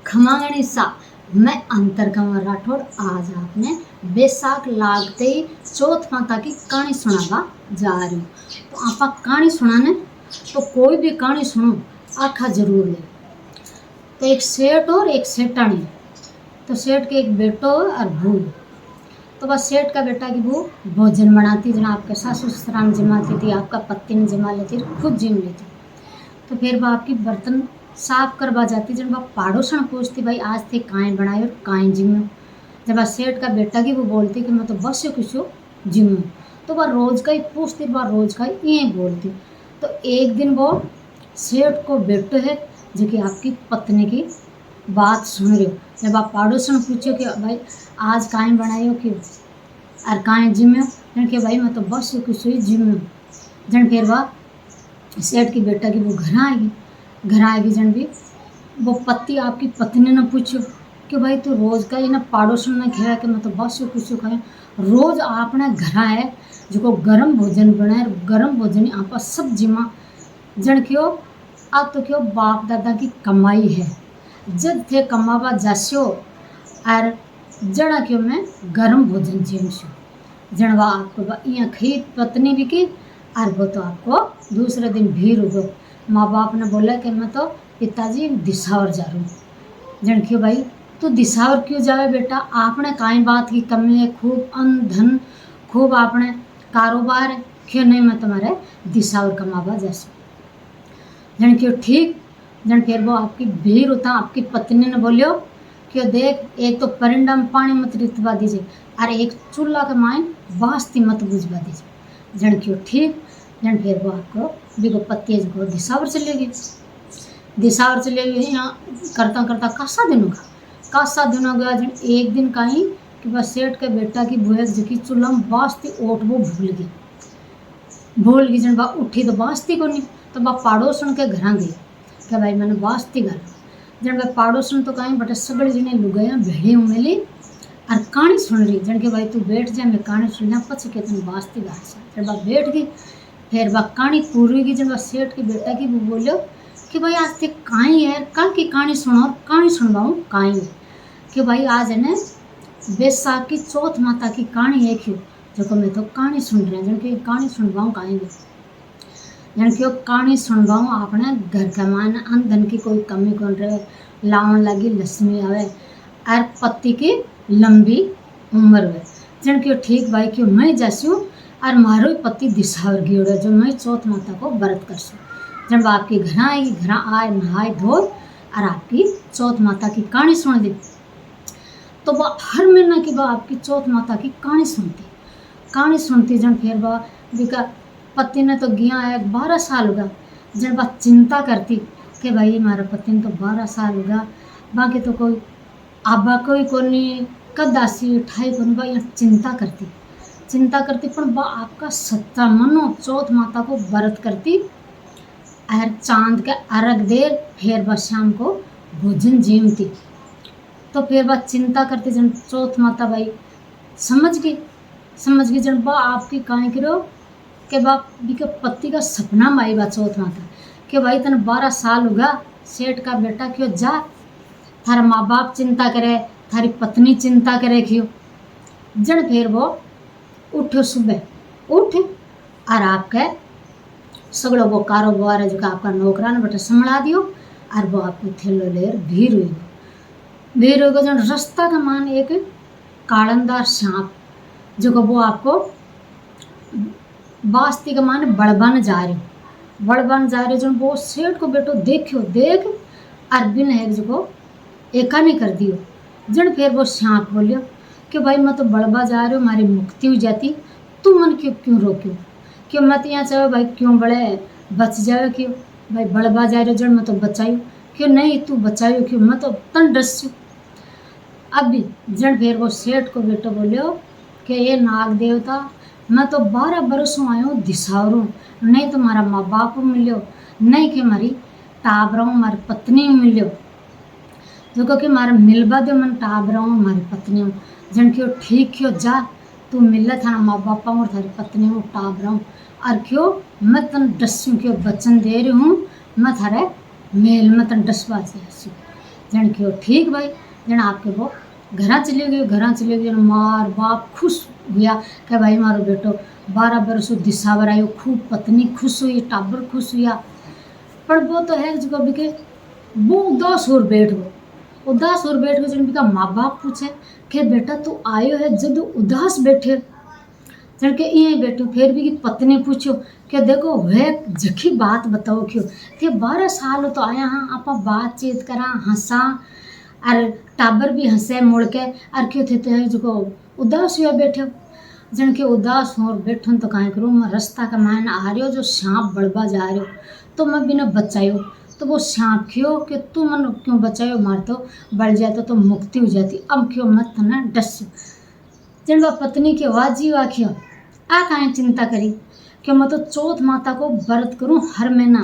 खमांगणी सा मैं अंतर कंवर राठौड़ आज आपने बैसाख लागते ही चौथ माता की कहानी सुनावा जा रही हूँ। तो आप कहानी सुनाने तो कोई भी कहानी सुनो आखा जरूर ले। तो एक सेठ और एक सेठानी, तो सेठ के एक बेटो और बहू। तो बस सेठ का बेटा की बहू भोजन बनाती, जना आपके सासू ससुराल में जमाती थी, आपका पत्नी ने जमा लेती, खुद जिम लेती। तो फिर वह आपकी बर्तन साफ करवा जाती। जब वह पाड़ोसन पूछती भाई आज थे काएँ बनाए और काएँ जिम्मे। जब वह सेठ का बेटा की वो बोलती कि मैं तो बस कुछ जिम्मे, तो वह रोज़ का ही पूछती, वह रोज़ का ही ये बोलती। तो एक दिन वो सेठ को बेटो है जो कि आपकी पत्नी की बात सुन रहे हो। जब आप पड़ोसन पूछो कि भाई आज काएँ बनाए हो कि और काएँ जिम्मे हो, जन कि भाई मैं तो बस कुछ ही जिम्मे हूँ। जन फिर वह सेठ की बेटा की वो घर आएगी जन भी वो पति आपकी पत्नी ने पूछो कि भाई तू रोज़ का ही ना पड़ोसन ने खेला कि मैं तो बस कुछ खाए, रोज़ आपने घर आए जो गर्म भोजन बनाए, गर्म भोजन आप सब जिमा जन क्यों अब तो क्यों बाप दादा की कमाई है, जब थे कमावा जास्यो और जड़ा क्यों मैं गर्म भोजन जिमसो। जनवा आपको यहाँ खरीद पत्नी भी की और वो तो आपको दूसरे दिन भीड़ हो। माँ बाप ने बोला कि मैं तो पिताजी दिसावर जा रहा हूँ। जन क्यों भाई तू दिसावर क्यों जावे बेटा, आपने काई बात की कमी है, खूब अन्न धन खूब आपने कारोबार है, क्यों नहीं मैं तुम्हारे दिसावर कमावा जैसे। जन क्यों ठीक। जन फिर वो आपकी भीड़ होता आपकी पत्नी ने बोलियो क्यों देख एक तो परिंदा में पानी मत रितवा दीजिए और एक चूल्हा के माइन बास्ती मत बुझवा दीजिए। जन क्यों ठीक। जन फिर वो आपको बिगो पत्ती को दिसावर चलेगी, दिसावर चलेगी। यहाँ करता करता कासा दिनों गया जन एक दिन कहीं कि बस सेठ के बेटा की बुआ जी चूल्हा में बास्ती ओट वो भूल गई। जन बा उठी तो बास्ती को नहीं, तो बा पड़ोसन के घर गई कि भाई मैंने बास्ती गा। जन वह पड़ोसन तो कहीं बटे सगड़े जने लुगाया भेड़ी उमेली और कहानी सुन रही। जन के भाई तू बैठ जा मैं कहानी सुन पछ के तुम बास्ती गा। जब वह बैठ गई फिर वह कहानी पूरी होगी। जब वह सेठ के बेटा की वो बोलो कि भाई आज ते कहीं है कल की कहानी सुनो और कहानी सुनवाऊँ कहीं कि भाई आज है ना बैसाख की चौथ माता की कहानी है क्यों जो मैं तो कहानी सुन रहा हूँ। जन की कहानी सुनवाऊँ कहीं जन क्यों कहानी सुनवाऊँ आपने घर का मान अन्न धन की कोई कमी कौन रहे, लावन लगी लक्ष्मी आवे और पति की लंबी उम्र हुए। जन क्यों ठीक भाई क्यों मैं जैसी हूँ और मारो ही पति दिशावर गियोड़े जो मैं चौथ माता को व्रत कर सूँ। जब आपके घर आएगी, घर आए नहाए धोए और आपकी चौथ माता की कहानी सुन दी। तो वह हर महीना की वह आपकी चौथ माता की कहानी सुनती। जन फिर वह बिका पति ने तो गया है 12 साल होगा। जब वह चिंता करती कि भाई हमारा पति ने तो 12 साल होगा, बाकी तो कोई आबा कोई कोनी कदासी उठाई कोनी। वह यहाँ चिंता करती पर वह आपका सच्चा मनो चौथ माता को व्रत करती और चांद के अर्घ देर फिर वह शाम को भोजन जीमती। तो फिर वह चिंता करती जन चौथ माता भाई समझ गई जन वह आपकी कहीं करो कि बाप के पति का सपना माई बा चौथ माता कि भाई तन 12 साल होगा सेठ का बेटा क्यों जा, थारा माँ बाप चिंता करे, थारी पत्नी चिंता करे क्यों। जन फिर वो उठो सुबह उठ और आपके सगड़ो वो कारोबार है जो आपका नौकरान बेटा संभला दियो और वो आपको थैलो लेर भीड़ होगा। जन रास्ता का मान एक कालंदार सांप जो वो आपको बास्ती का मान बड़बन जा रहे जो वो सेठ को बेटो देख और बिन है जो एका नहीं कर दियो। जन फिर वो सांप बोलियो कि भाई मैं तो बड़बा जा रही हूँ, हमारी मुक्ति हो जाती, तू मन क्यों रोक्यो क्यों मत यहाँ चाहे भाई क्यों बड़े बच जाए क्यों भाई बड़बा जा रहे जन मैं तो बचाई क्यों नहीं तू बचाई क्यों मैं तो तन डस्यू। अभी जन फिर वो सेठ को बेटो बोलियो कि ये नाग देवता मैं तो 12 बरसों आयो दिसावरों, नहीं तो हमारा माँ बाप मिलो, नहीं कि हमारी टाबरों हमारी पत्नी मिलो जो क्योंकि हमारा मिलवा दो मन टाबरों हमारी पत्नी जन क्यों ठीक क्यों जा तू मिले था माँ बापा और थारी पत्नी हूँ टाबरों और क्यों मैं तन डस्यूँ क्यों वचन दे रही हूँ मैं थारे मेल में तन डसवा जासी। जन क्यों ठीक भाई जन आपके वो घर चले गए जन मार बाप खुश हुआ कि भाई मारो बेटो 12 बरस दिशा बरायो, खूब पत्नी खुश हुई, टाबर खुश हुआ। पर वो तो है जो भी के वो उदास और बैठ गो जन भी का माँ बाप पूछे कि बेटा तू आयो है जब उदास बैठे जन के ये बैठो। फिर भी की पत्नी पूछो कि देखो वह जखी बात बताओ क्यों थे 12 साल तो आया हाँ आप बातचीत करा हंसा और टाबर भी हंसे मुड़ के और क्यों थे तो जो उदास हुआ बैठे जन के उदास हो बैठो तो कहीं करूँ मैं रास्ता का मान आ रही हो जो सांप बड़बा जा रहे हो तो मैं बिना बचायो तो वो सांप क्यों कि तू मन क्यों बचायो मार तो बढ़ जाए तो मुक्ति हो जाती अब क्यों मत ना डस जन वह पत्नी के वाजी वाक्य आ कहीं चिंता करी कि मैं तो चौथ माता को व्रत करूं हर महीना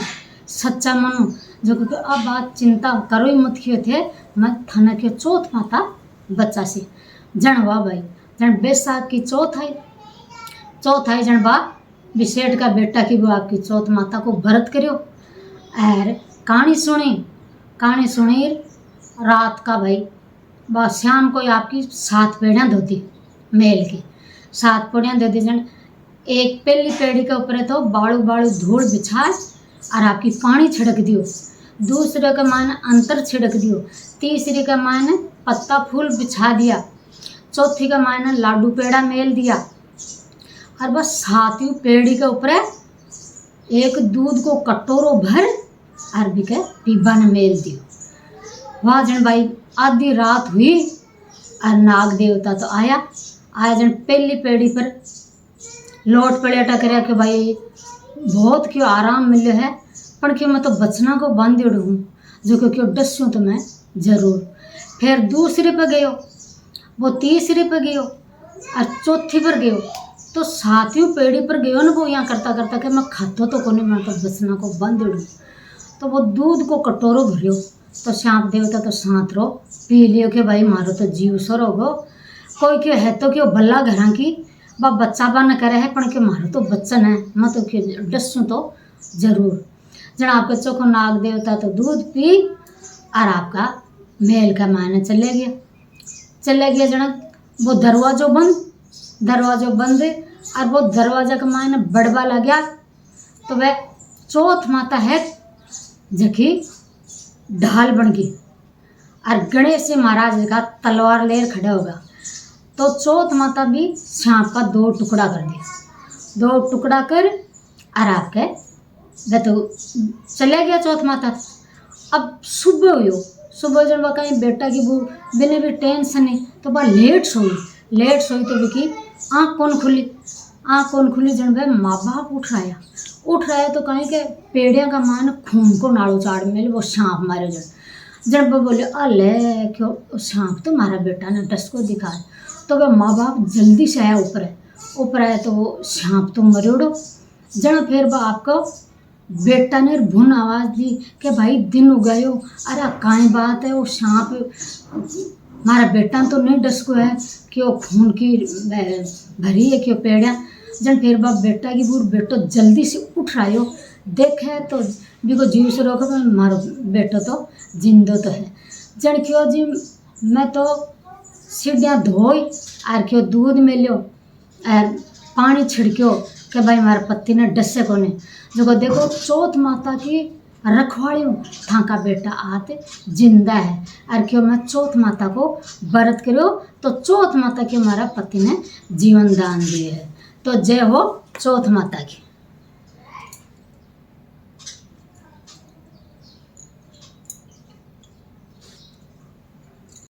सच्चा मानो जो कि अब बात चिंता करो ही मत क्यों थे मैं थाना के चौथ माता बच्चा से जन वाह भाई जन बैसाख की चौथ आई जन बा बिसेठ का बेटा की वो आपकी चौथ माता को व्रत करो और कहानी सुनी रात का भाई बा शाम को आपकी 7 पेड़ियाँ धोती मेल की 7 पेड़ियाँ धोती जन एक पहली पेड़ी के ऊपर तो बाड़ू धूल बिछा और आपकी पानी छिड़क दियो, दूसरे का मायने अंतर छिड़क दियो, तीसरे का मायने पत्ता फूल बिछा दिया, चौथी का मायने लाडू पेड़ा मेल दिया और बस 7वीं पेड़ी के ऊपर एक दूध को कटोरो भर और भी के पीबा ने मेल दियो। वहाँ जन भाई आधी रात हुई और नाग देवता तो आया जन पहली पेड़ी पर लौट पलेटा करे कि भाई बहुत क्यों आराम मिले है पर क्यों मैं तो बचना को बांध हूँ जो क्यों डस्यूँ तो मैं जरूर। फिर दूसरे पर गयो वो तीसरे पर गयो और चौथी पर गयो तो 7वीं पेड़ी पर गयो ना वो यहाँ करता कि मैं खातो तो को नहीं मैं तो बचना को बांध हूँ तो वो दूध को कटोरो भरियो तो सांप देवता तो साथ रो पी लियो कि भाई मारो तो जीव सर होगो कोई क्यों है तो क्यों बल्ला घर की बा बच्चा बा न करे है पण के मारो तो बच्चन है मैं तो क्यों डसूँ तो जरूर। जन आपका चोखो नाग देवता तो दूध पी और आपका मेल का मायने चले गया जन वो दरवाजो बंद और वो दरवाजा का मायने बड़वा लग गया तो वह चौथ माता है जखी ढाल बन गई और गणेश महाराज का तलवार ले खड़ा होगा तो चौथ माता भी सांप का 2 टुकड़ा कर दिया, 2 टुकड़ा कर और आपके वह तो चले गया चौथ माता। अब सुबह जब वह कहीं बेटा की वो बिना भी टेंशन नहीं तो वह लेट सोई तो विकी आँख कौन खुली जन वह माँ बाप उठ रहा है तो कहीं के पेड़िया का मान खून को नाड़ो चाड़ में वो सांप मारे जन वो बोले अले क्यों सांप तो मारा बेटा ने डस को दिखा तो वह माँ बाप जल्दी से आया ऊपर आया तो वो सांप तो मरोड़ो जन फिर वह आपको बेटा ने भुन आवाज़ दी कि भाई दिन उगायो अरे काई बात है वो सांप मारा बेटा तो नहीं डस को है कि वो खून की भरी है कि पेड़ा जन फिर वह बेटा की बूढ़ बेटो जल्दी से उठ रहा हो देखे तो भी को जीव से रोको मारो बेटो तो जिंदो तो है जन क्यों जी मैं तो सीढ़ियाँ धोई और क्यों दूध में लियो और पानी छिड़क्यो कि भाई हमारे पति ने डसे को नहीं जो को देखो चौथ माता की रखवाड़ी था का बेटा आते जिंदा है और क्यों मैं चौथ माता को व्रत करो तो चौथ माता के हमारा पति ने जीवन दान दिए है तो जय हो चौथ माता की।